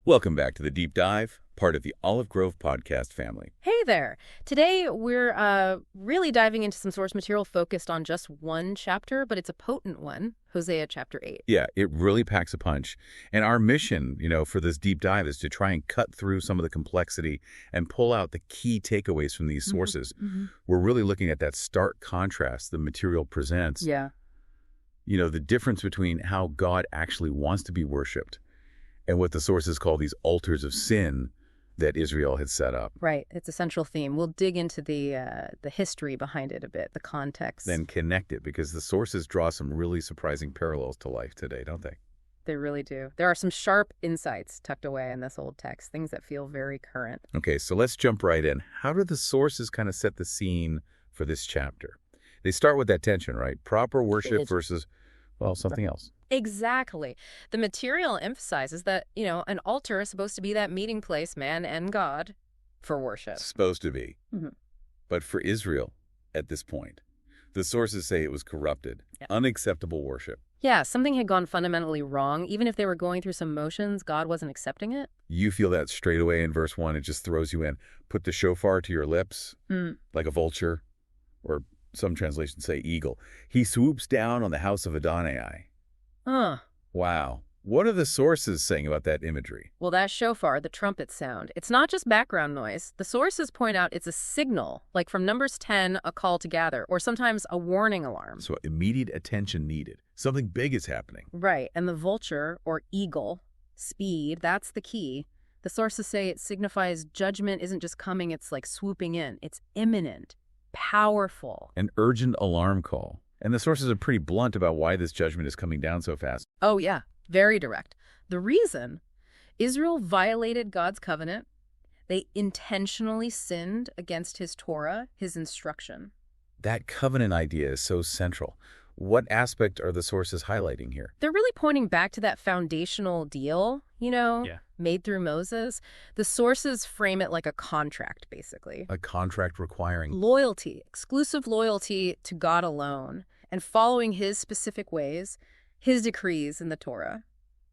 Welcome back to The Deep Dive, part of the Olive Grove podcast family. Hey there. Today we're really diving into some source material focused on just one chapter, but it's a potent one, Hosea chapter 8. Yeah, it really packs a punch. And our mission, for this deep dive is to try and cut through some of the complexity and pull out the key takeaways from these sources. We're really looking at that stark contrast the material presents. Yeah. The difference between how God actually wants to be worshipped and what the sources call these altars of sin that Israel had set up. Right. It's a central theme. We'll dig into the history behind it a bit, the context. Then connect it, because the sources draw some really surprising parallels to life today, don't they? They really do. There are some sharp insights tucked away in this old text, things that feel very current. Okay, so let's jump right in. How do the sources kind of set the scene for this chapter? They start with that tension, right? Proper worship versus, something else. Exactly. The material emphasizes that, an altar is supposed to be that meeting place, man and God, for worship. Supposed to be. But for Israel, at this point, the sources say it was corrupted, unacceptable worship. Yeah, something had gone fundamentally wrong. Even if they were going through some motions, God wasn't accepting it. You feel that straight away in verse 1. It just throws you in. Put the shofar to your lips, like a vulture, or some translations say eagle. He swoops down on the house of Adonai. Wow. What are the sources saying about that imagery? Well, that shofar, the trumpet sound, it's not just background noise. The sources point out it's a signal, like from Numbers 10, a call to gather, or sometimes a warning alarm. So immediate attention needed. Something big is happening. Right. And the vulture, or eagle, speed, that's the key. The sources say it signifies judgment isn't just coming, it's like swooping in. It's imminent, powerful. An urgent alarm call. And the sources are pretty blunt about why this judgment is coming down so fast. Oh, yeah. Very direct. The reason: Israel violated God's covenant. They intentionally sinned against his Torah, his instruction. That covenant idea is so central. What aspect are the sources highlighting here? They're really pointing back to that foundational deal, made through Moses. The sources frame it like a contract, basically. A contract requiring loyalty, exclusive loyalty to God alone, and following his specific ways, his decrees in the Torah.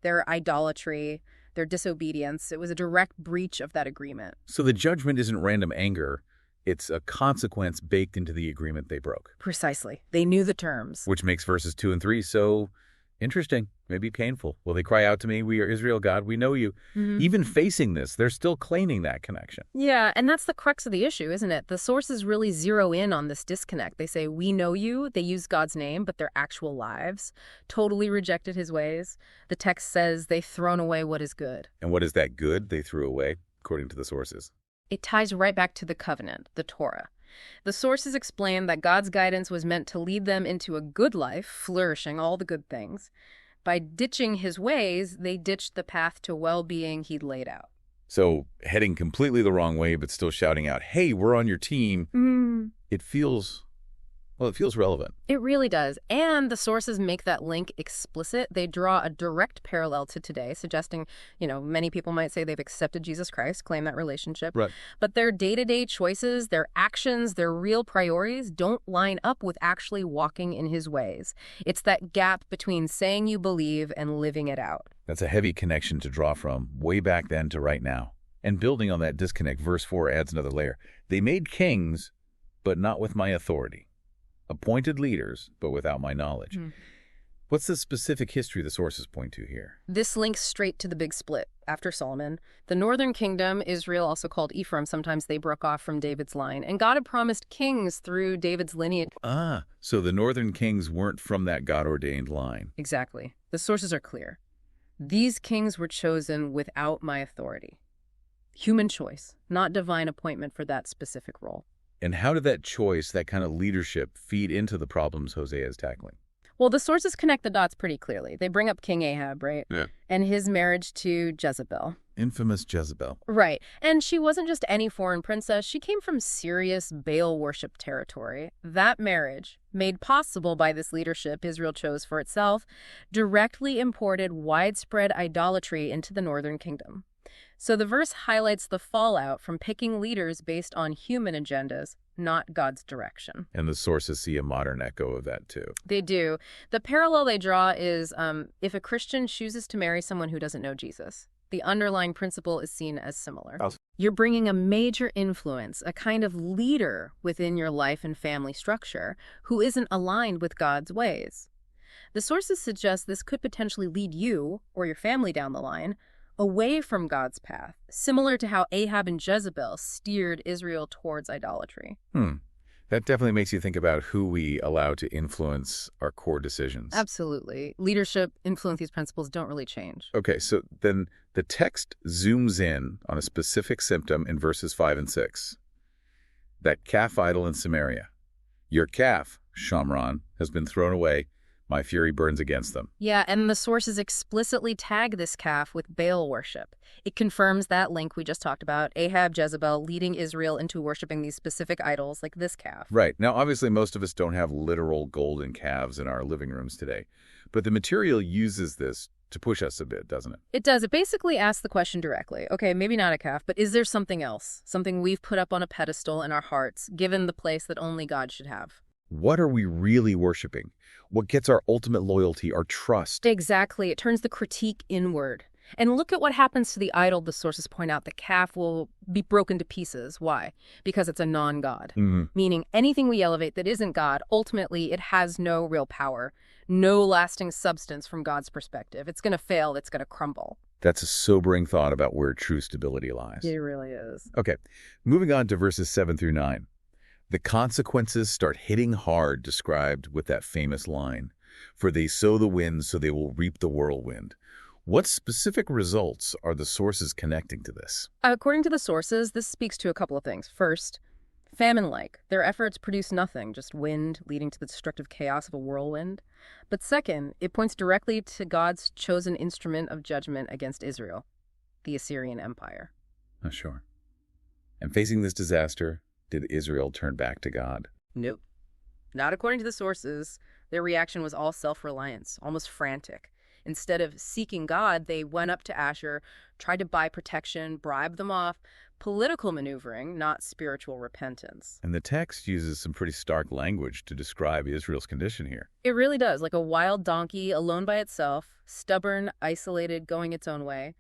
Their idolatry, their disobedience, it was a direct breach of that agreement. So the judgment isn't random anger. It's a consequence baked into the agreement they broke. Precisely. They knew the terms. Which makes verses 2 and 3 so interesting, maybe painful. Will they cry out to me, "We are Israel, God, we know you." Even facing this, they're still claiming that connection. Yeah, and that's the crux of the issue, isn't it? The sources really zero in on this disconnect. They say, we know you. They use God's name, but their actual lives totally rejected his ways. The text says they've thrown away what is good. And what is that good they threw away, according to the sources? It ties right back to the covenant, the Torah. The sources explain that God's guidance was meant to lead them into a good life, flourishing, all the good things. By ditching his ways, they ditched the path to well-being he'd laid out. So heading completely the wrong way, but still shouting out, "Hey, we're on your team." It feels relevant. It really does. And the sources make that link explicit. They draw a direct parallel to today, suggesting, many people might say they've accepted Jesus Christ, claim that relationship. Right. But their day-to-day choices, their actions, their real priorities don't line up with actually walking in his ways. It's that gap between saying you believe and living it out. That's a heavy connection to draw from, way back then to right now. And building on that disconnect, verse 4 adds another layer. They made kings, but not with my authority. Appointed leaders, but without my knowledge. What's the specific history the sources point to here? This links straight to the big split after Solomon. The northern kingdom, Israel, also called Ephraim, sometimes they broke off from David's line. And God had promised kings through David's lineage. So the northern kings weren't from that God-ordained line. Exactly. The sources are clear. These kings were chosen without my authority. Human choice, not divine appointment for that specific role. And how did that choice, that kind of leadership, feed into the problems Hosea is tackling? Well, the sources connect the dots pretty clearly. They bring up King Ahab, right? Yeah. And his marriage to Jezebel. Infamous Jezebel. Right. And she wasn't just any foreign princess. She came from serious Baal worship territory. That marriage, made possible by this leadership Israel chose for itself, directly imported widespread idolatry into the northern kingdom. So the verse highlights the fallout from picking leaders based on human agendas, not God's direction. And the sources see a modern echo of that too. They do. The parallel they draw is if a Christian chooses to marry someone who doesn't know Jesus, The underlying principle is seen as similar. I'll- You're bringing a major influence, a kind of leader within your life and family structure who isn't aligned with God's ways. The sources suggest this could potentially lead you, or your family down the line, away from God's path, similar to how Ahab and Jezebel steered Israel towards idolatry. That definitely makes you think about who we allow to influence our core decisions. Absolutely. Leadership, influence, these principles don't really change. Okay, so then the text zooms in on a specific symptom in verses 5 and 6. That calf idol in Samaria. Your calf, Shamron, has been thrown away. My fury burns against them. Yeah, and the sources explicitly tag this calf with Baal worship. It confirms that link we just talked about, Ahab, Jezebel, leading Israel into worshiping these specific idols like this calf. Right. Now, obviously, most of us don't have literal golden calves in our living rooms today, but the material uses this to push us a bit, doesn't it? It does. It basically asks the question directly. Okay, maybe not a calf, but is there something else? Something we've put up on a pedestal in our hearts, given the place that only God should have? What are we really worshiping? What gets our ultimate loyalty, our trust? Exactly. It turns the critique inward. And look at what happens to the idol. The sources point out the calf will be broken to pieces. Why? Because it's a non-God. Meaning anything we elevate that isn't God, ultimately it has no real power, no lasting substance from God's perspective. It's going to fail. It's going to crumble. That's a sobering thought about where true stability lies. It really is. Okay, moving on to verses 7 through 9. The consequences start hitting hard, described with that famous line, "For they sow the wind, so they will reap the whirlwind." What specific results are the sources connecting to this? According to the sources, this speaks to a couple of things. First, famine-like. Their efforts produce nothing, just wind leading to the destructive chaos of a whirlwind. But second, it points directly to God's chosen instrument of judgment against Israel, the Assyrian Empire. Oh, sure. And facing this disaster, did Israel turn back to God? Nope. Not according to the sources. Their reaction was all self-reliance, almost frantic. Instead of seeking God, they went up to Asher, tried to buy protection, bribe them off. Political maneuvering, not spiritual repentance. And the text uses some pretty stark language to describe Israel's condition here. It really does, like a wild donkey alone by itself, stubborn, isolated, going its own way.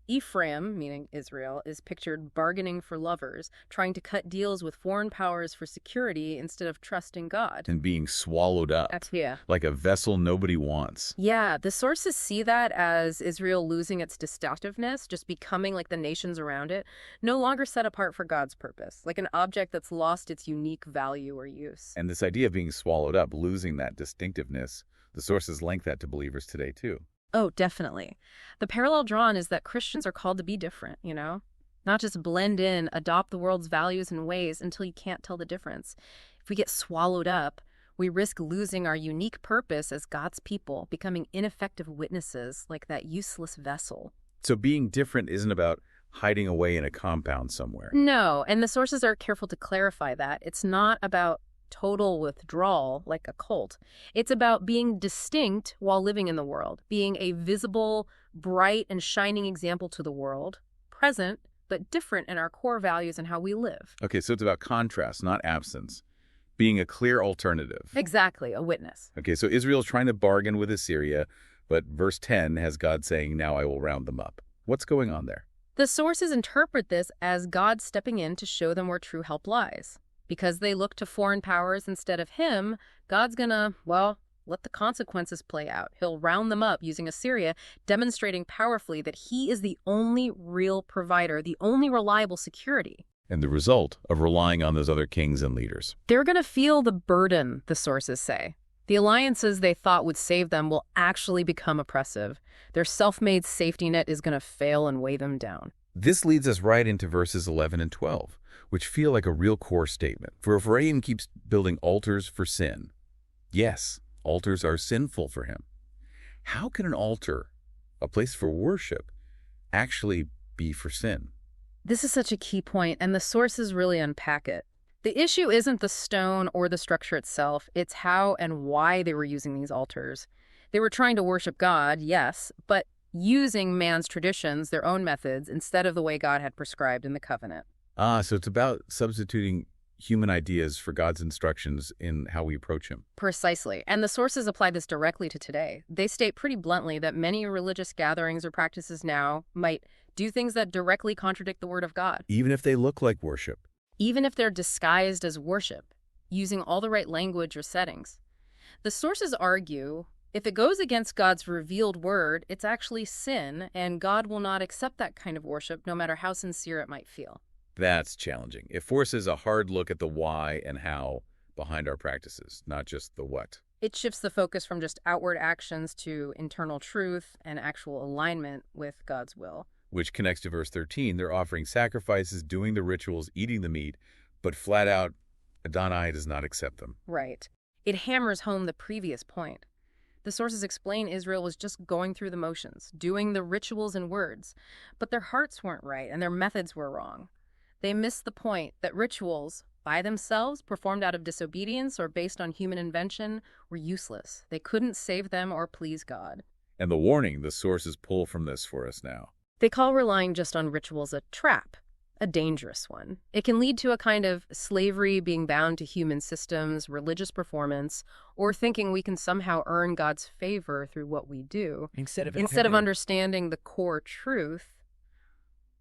Ephraim, meaning Israel, is pictured bargaining for lovers, trying to cut deals with foreign powers for security instead of trusting God. And being swallowed up. Yeah. Like a vessel nobody wants. Yeah, the sources see that as Israel losing its distinctiveness, just becoming like the nations around it, no longer set apart for God's purpose, like an object that's lost its unique value or use. And this idea of being swallowed up, losing that distinctiveness, the sources link that to believers today too. Oh, definitely. The parallel drawn is that Christians are called to be different, you know? Not just blend in, adopt the world's values and ways until you can't tell the difference. If we get swallowed up, we risk losing our unique purpose as God's people, becoming ineffective witnesses like that useless vessel. So being different isn't about hiding away in a compound somewhere. No, and the sources are careful to clarify that. It's not about total withdrawal like a cult. It's about being distinct while living in the world, being a visible, bright, and shining example to the world, present, but different in our core values and how we live. Okay, so it's about contrast, not absence. Being a clear alternative. Exactly, a witness. Okay, so Israel's trying to bargain with Assyria, but verse 10 has God saying, "Now I will round them up." What's going on there? The sources interpret this as God stepping in to show them where true help lies. Because they look to foreign powers instead of him, God's gonna, well, let the consequences play out. He'll round them up using Assyria, demonstrating powerfully that he is the only real provider, the only reliable security. And the result of relying on those other kings and leaders. They're gonna feel the burden, the sources say. The alliances they thought would save them will actually become oppressive. Their self-made safety net is gonna fail and weigh them down. This leads us right into verses 11 and 12, which feel like a real core statement. For Ephraim keeps building altars for sin. Yes, altars are sinful for him. How can an altar, a place for worship, actually be for sin? This is such a key point, and the sources really unpack it. The issue isn't the stone or the structure itself, it's how and why they were using these altars. They were trying to worship God, yes, but using man's traditions, their own methods, instead of the way God had prescribed in the covenant. So it's about substituting human ideas for God's instructions in how we approach him. Precisely. And the sources apply this directly to today. They state pretty bluntly that many religious gatherings or practices now might do things that directly contradict the Word of God, Even if they look like worship. even if they're disguised as worship, using all the right language or settings. The sources argue if it goes against God's revealed word, it's actually sin, and God will not accept that kind of worship, no matter how sincere it might feel. That's challenging. It forces a hard look at the why and how behind our practices, not just the what. It shifts the focus from just outward actions to internal truth and actual alignment with God's will. Which connects to verse 13. They're offering sacrifices, doing the rituals, eating the meat, but flat out, Adonai does not accept them. Right. It hammers home the previous point. The sources explain Israel was just going through the motions, doing the rituals and words, but their hearts weren't right and their methods were wrong. They missed the point that rituals, by themselves, performed out of disobedience or based on human invention, were useless. They couldn't save them or please God. And the warning the sources pull from this for us now. They call relying just on rituals a trap, a dangerous one. It can lead to a kind of slavery, being bound to human systems, religious performance, or thinking we can somehow earn God's favor through what we do. Instead of understanding the core truth,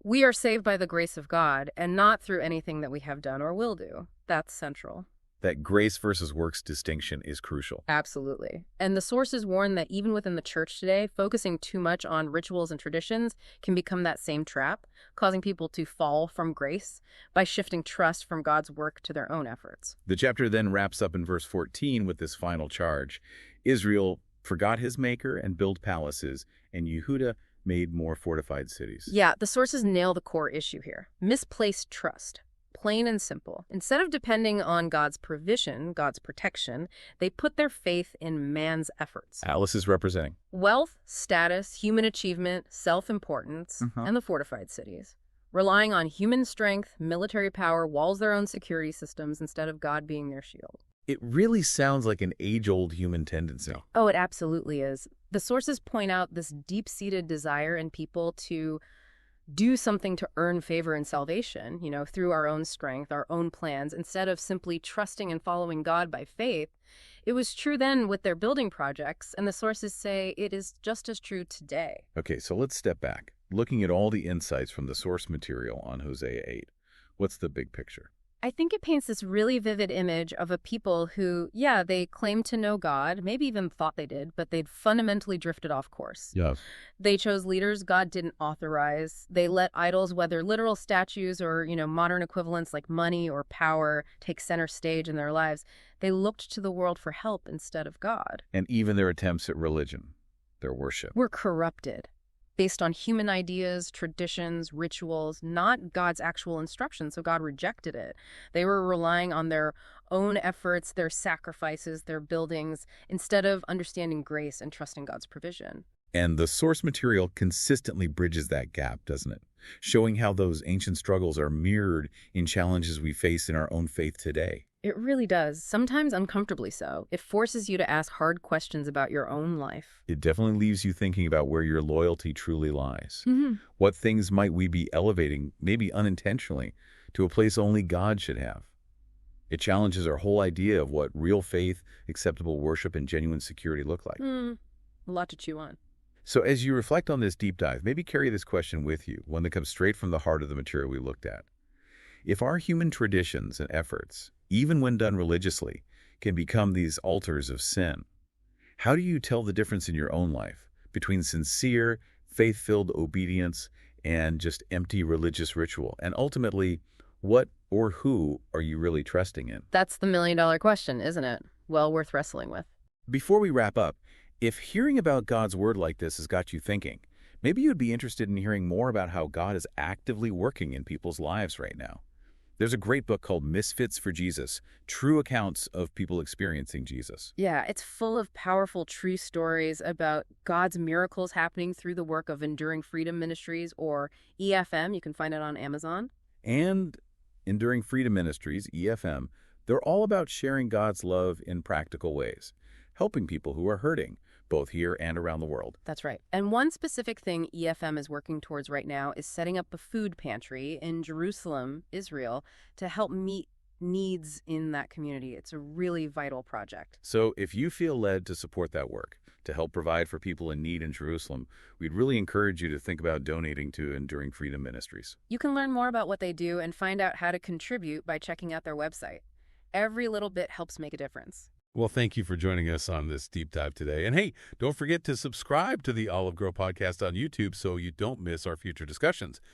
we are saved by the grace of God and not through anything that we have done or will do. That's central. That grace versus works distinction is crucial. Absolutely. And the sources warn that even within the church today, focusing too much on rituals and traditions can become that same trap, causing people to fall from grace by shifting trust from God's work to their own efforts. The chapter then wraps up in verse 14 with this final charge. Israel forgot his maker and built palaces, and Yehuda made more fortified cities. Yeah, the sources nail the core issue here. Misplaced trust. Plain and simple. Instead of depending on God's provision, God's protection, they put their faith in man's efforts. Alice is representing Wealth, status, human achievement, self-importance, and the fortified cities. Relying on human strength, military power, walls their own security systems instead of God being their shield. It really sounds like an age-old human tendency. Oh, it absolutely is. The sources point out this deep-seated desire in people to do something to earn favor and salvation, through our own strength, our own plans, instead of simply trusting and following God by faith. It was true then with their building projects, and the sources say it is just as true today. Okay, so let's step back. Looking at all the insights from the source material on Hosea 8, what's the big picture? I think it paints this really vivid image of a people who, they claimed to know God, maybe even thought they did, but they'd fundamentally drifted off course. Yes. They chose leaders God didn't authorize. They let idols, whether literal statues or, modern equivalents like money or power, take center stage in their lives. They looked to the world for help instead of God. And even their attempts at religion, their worship, were corrupted, based on human ideas, traditions, rituals, not God's actual instructions, so God rejected it. They were relying on their own efforts, their sacrifices, their buildings, instead of understanding grace and trusting God's provision. And the source material consistently bridges that gap, doesn't it? Showing how those ancient struggles are mirrored in challenges we face in our own faith today. It really does, sometimes uncomfortably so. It forces you to ask hard questions about your own life. It definitely leaves you thinking about where your loyalty truly lies. Mm-hmm. What things might we be elevating, maybe unintentionally, to a place only God should have? It challenges our whole idea of what real faith, acceptable worship, and genuine security look like. A lot to chew on. So as you reflect on this deep dive, maybe carry this question with you, one that comes straight from the heart of the material we looked at. If our human traditions and efforts, even when done religiously, can become these altars of sin, how do you tell the difference in your own life between sincere, faith-filled obedience and just empty religious ritual? And ultimately, what or who are you really trusting in? That's the million-dollar question, isn't it? Well worth wrestling with. Before we wrap up, if hearing about God's word like this has got you thinking, maybe you'd be interested in hearing more about how God is actively working in people's lives right now. There's a great book called Misfits for Jesus, True Accounts of People Experiencing Jesus. Yeah, it's full of powerful true stories about God's miracles happening through the work of Enduring Freedom Ministries, or EFM. You can find it on Amazon. And Enduring Freedom Ministries, EFM, they're all about sharing God's love in practical ways, helping people who are hurting, both here and around the world. That's right. And one specific thing EFM is working towards right now is setting up a food pantry in Jerusalem, Israel, to help meet needs in that community. It's a really vital project. So if you feel led to support that work, to help provide for people in need in Jerusalem, we'd really encourage you to think about donating to Enduring Freedom Ministries. You can learn more about what they do and find out how to contribute by checking out their website. Every little bit helps make a difference. Well, thank you for joining us on this deep dive today. And hey, don't forget to subscribe to the Olive Grow podcast on YouTube so you don't miss our future discussions.